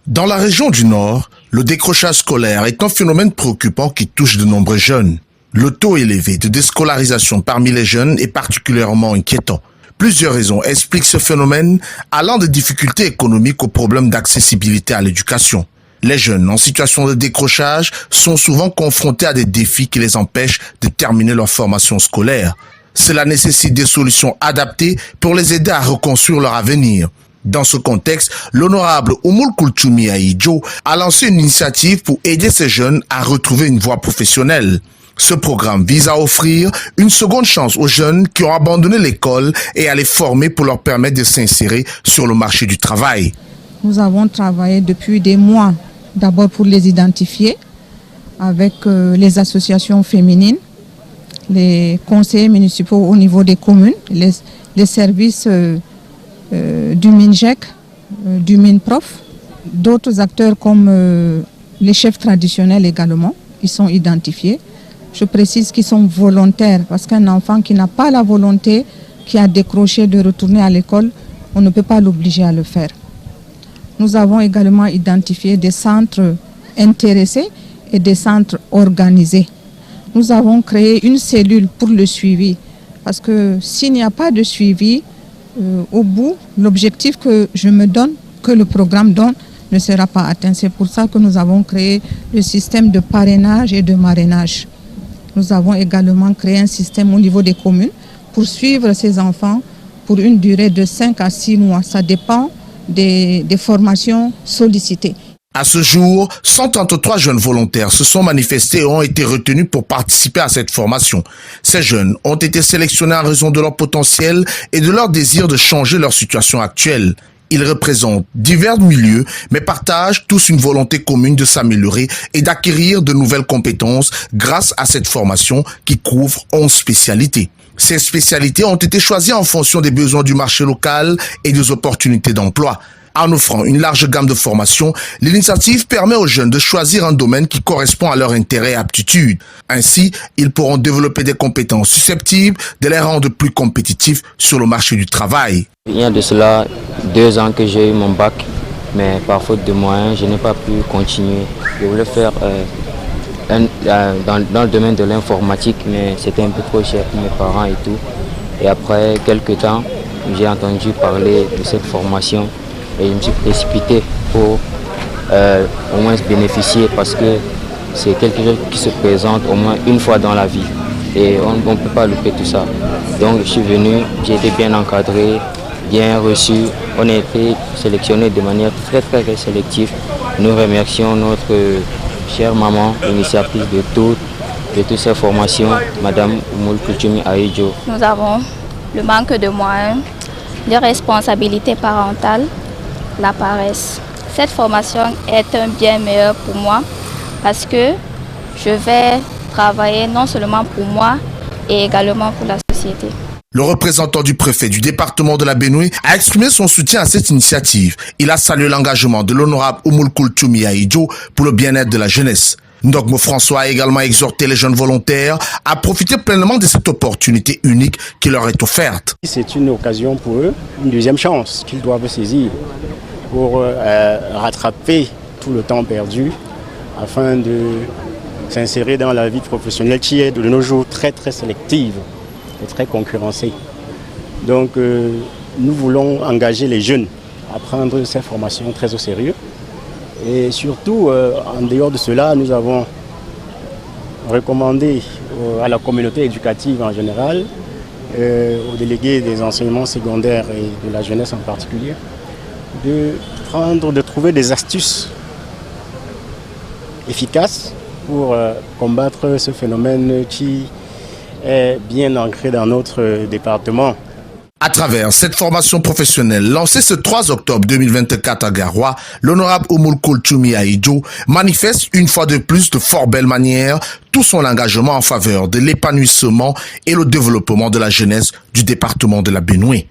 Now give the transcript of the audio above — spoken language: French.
Dans la région du Nord, le décrochage scolaire est un phénomène préoccupant qui touche de nombreux jeunes. Le taux élevé de déscolarisation parmi les jeunes est particulièrement inquiétant. Plusieurs raisons expliquent ce phénomène, allant des difficultés économiques aux problèmes d'accessibilité à l'éducation. Les jeunes en situation de décrochage sont souvent confrontés à des défis qui les empêchent de terminer leur formation scolaire. Cela nécessite des solutions adaptées pour les aider à reconstruire leur avenir. Dans ce contexte, l'honorable Oumoul Kultchoumi Ahidjo a lancé une initiative pour aider ces jeunes à retrouver une voie professionnelle. Ce programme vise à offrir une seconde chance aux jeunes qui ont abandonné l'école et à les former pour leur permettre de s'insérer sur le marché du travail. Nous avons travaillé depuis des mois, d'abord pour les identifier avec les associations féminines, les conseillers municipaux au niveau des communes, les services du MINJEC, du MINPROF, d'autres acteurs comme les chefs traditionnels également, ils sont identifiés. Je précise qu'ils sont volontaires parce qu'un enfant qui n'a pas la volonté, qui a décroché de retourner à l'école, on ne peut pas l'obliger à le faire. Nous avons également identifié des centres intéressés et des centres organisés. Nous avons créé une cellule pour le suivi parce que s'il n'y a pas de suivi, au bout, l'objectif que je me donne, que le programme donne, ne sera pas atteint. C'est pour ça que nous avons créé le système de parrainage et de marrainage. Nous avons également créé un système au niveau des communes pour suivre ces enfants pour une durée de 5 à 6 mois. Ça dépend des formations sollicitées. À ce jour, 133 jeunes volontaires se sont manifestés et ont été retenus pour participer à cette formation. Ces jeunes ont été sélectionnés en raison de leur potentiel et de leur désir de changer leur situation actuelle. Ils représentent divers milieux, mais partagent tous une volonté commune de s'améliorer et d'acquérir de nouvelles compétences grâce à cette formation qui couvre 11 spécialités. Ces spécialités ont été choisies en fonction des besoins du marché local et des opportunités d'emploi. En offrant une large gamme de formations, l'initiative permet aux jeunes de choisir un domaine qui correspond à leur intérêt et aptitude. Ainsi, ils pourront développer des compétences susceptibles de les rendre plus compétitifs sur le marché du travail. Il y a de cela 2 ans que j'ai eu mon bac, mais par faute de moyens, je n'ai pas pu continuer. Je voulais faire dans le domaine de l'informatique, mais c'était un peu trop cher pour mes parents et tout. Et après quelques temps, j'ai entendu parler de cette formation. Et je me suis précipité pour au moins bénéficier parce que c'est quelque chose qui se présente au moins une fois dans la vie. Et on ne peut pas louper tout ça. Donc je suis venu, j'ai été bien encadré, bien reçu. On a été sélectionné de manière très sélective. Nous remercions notre chère maman, l'initiatrice de toutes ces formations, Madame Oumoul Kultchoumi Ahidjo. Nous avons le manque de moyens, de responsabilités parentales, la paresse. Cette formation est un bien meilleur pour moi parce que je vais travailler non seulement pour moi et également pour la société. Le représentant du préfet du département de la Benue a exprimé son soutien à cette initiative. Il a salué l'engagement de l'honorable Oumoul Kultchoumi Ahidjo pour le bien-être de la jeunesse. Ndogmo François a également exhorté les jeunes volontaires à profiter pleinement de cette opportunité unique qui leur est offerte. C'est une occasion pour eux, une deuxième chance qu'ils doivent saisir pour rattraper tout le temps perdu afin de s'insérer dans la vie professionnelle qui est de nos jours très sélective et très concurrencée. Donc nous voulons engager les jeunes à prendre ces formations très au sérieux. Et surtout, en dehors de cela, nous avons recommandé à la communauté éducative en général, aux délégués des enseignements secondaires et de la jeunesse en particulier, de trouver des astuces efficaces pour combattre ce phénomène qui est bien ancré dans notre département. À travers cette formation professionnelle lancée ce 3 octobre 2024 à Garoua, l'honorable Oumoul Kultchoumi Ahidjo manifeste une fois de plus de fort belle manière tout son engagement en faveur de l'épanouissement et le développement de la jeunesse du département de la Benue.